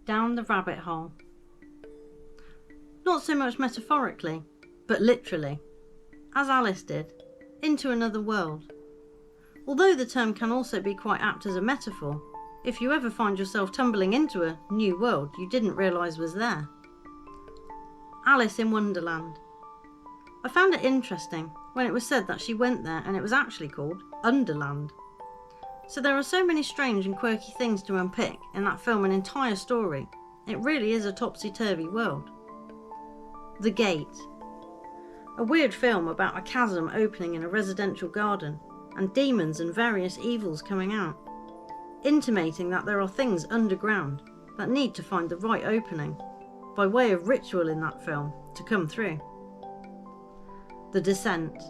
Down the rabbit hole. Not so much metaphorically, but literally, as Alice did, into another world. Although the term can also be quite apt as a metaphor, if you ever find yourself tumbling into a new world you didn't realise was there. Alice in Wonderland. I found it interesting when it was said that she went there and it was actually called Underland. So there are so many strange and quirky things to unpick in that film and entire story. It really is a topsy-turvy world. The Gate. A weird film about a chasm opening in a residential garden and demons and various evils coming out, intimating that there are things underground that need to find the right opening, by way of ritual in that film, to come through. The Descent.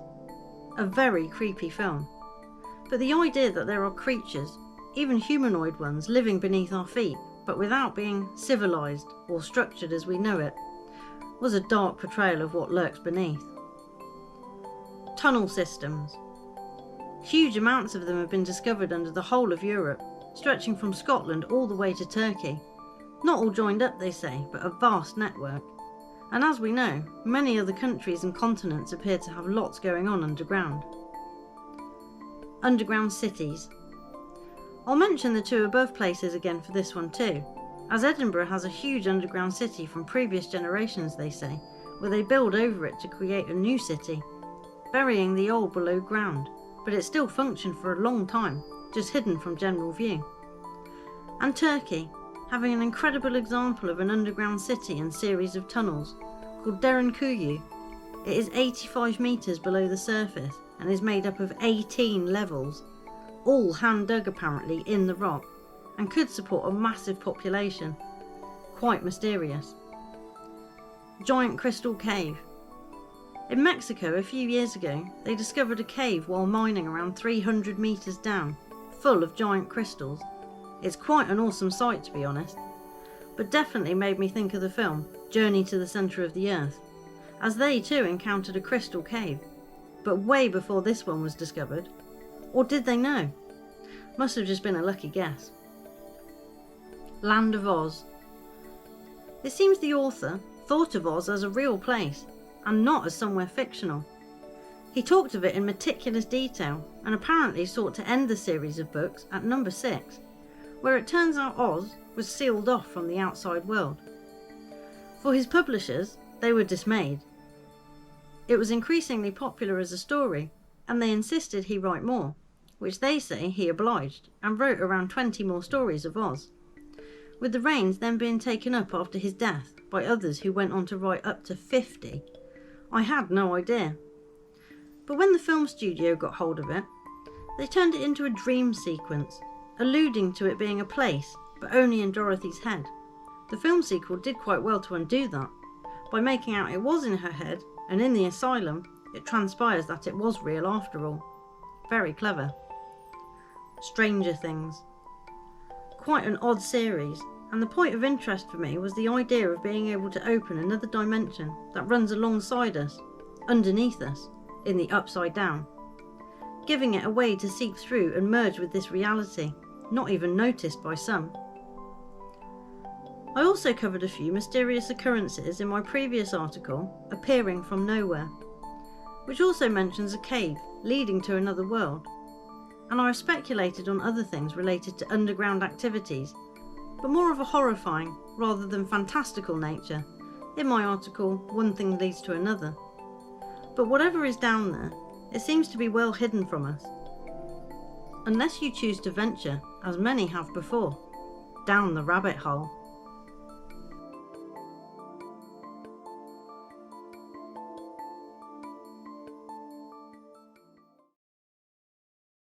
A very creepy film. But the idea that there are creatures, even humanoid ones, living beneath our feet, but without being civilised or structured as we know it, was a dark portrayal of what lurks beneath. Tunnel systems. Huge amounts of them have been discovered under the whole of Europe, stretching from Scotland all the way to Turkey. Not all joined up, they say, but a vast network. And as we know, many other countries and continents appear to have lots going on underground. Underground cities. I'll mention the two above places again for this one too, as Edinburgh has a huge underground city from previous generations, they say, where they build over it to create a new city, burying the old below ground, but it still functioned for a long time, just hidden from general view. And Turkey, having an incredible example of an underground city and series of tunnels, called Derinkuyu. It is 85 metres below the surface and is made up of 18 levels, all hand dug apparently in the rock, and could support a massive population. Quite mysterious. Giant Crystal Cave. In Mexico a few years ago, they discovered a cave while mining around 300 metres down, full of giant crystals. It's quite an awesome sight, to be honest, but definitely made me think of the film Journey to the Centre of the Earth, as they too encountered a crystal cave, but way before this one was discovered. Or did they know? Must have just been a lucky guess. Land of Oz. It seems the author thought of Oz as a real place, and not as somewhere fictional. He talked of it in meticulous detail, and apparently sought to end the series of books at number 6, where it turns out Oz was sealed off from the outside world. For his publishers, they were dismayed. It was increasingly popular as a story, and they insisted he write more, which they say he obliged, and wrote around 20 more stories of Oz, with the reins then being taken up after his death by others who went on to write up to 50. I had no idea. But when the film studio got hold of it, they turned it into a dream sequence, alluding to it being a place, but only in Dorothy's head. The film sequel did quite well to undo that, by making out it was in her head, and in the asylum, it transpires that it was real after all. Very clever. Stranger Things. Quite an odd series, and the point of interest for me was the idea of being able to open another dimension that runs alongside us, underneath us, in the upside down, giving it a way to seep through and merge with this reality, not even noticed by some. I also covered a few mysterious occurrences in my previous article, Appearing from Nowhere, which also mentions a cave leading to another world, and I have speculated on other things related to underground activities, but more of a horrifying rather than fantastical nature, in my article One Thing Leads to Another. But whatever is down there, it seems to be well hidden from us, unless you choose to venture, as many have before, down the rabbit hole.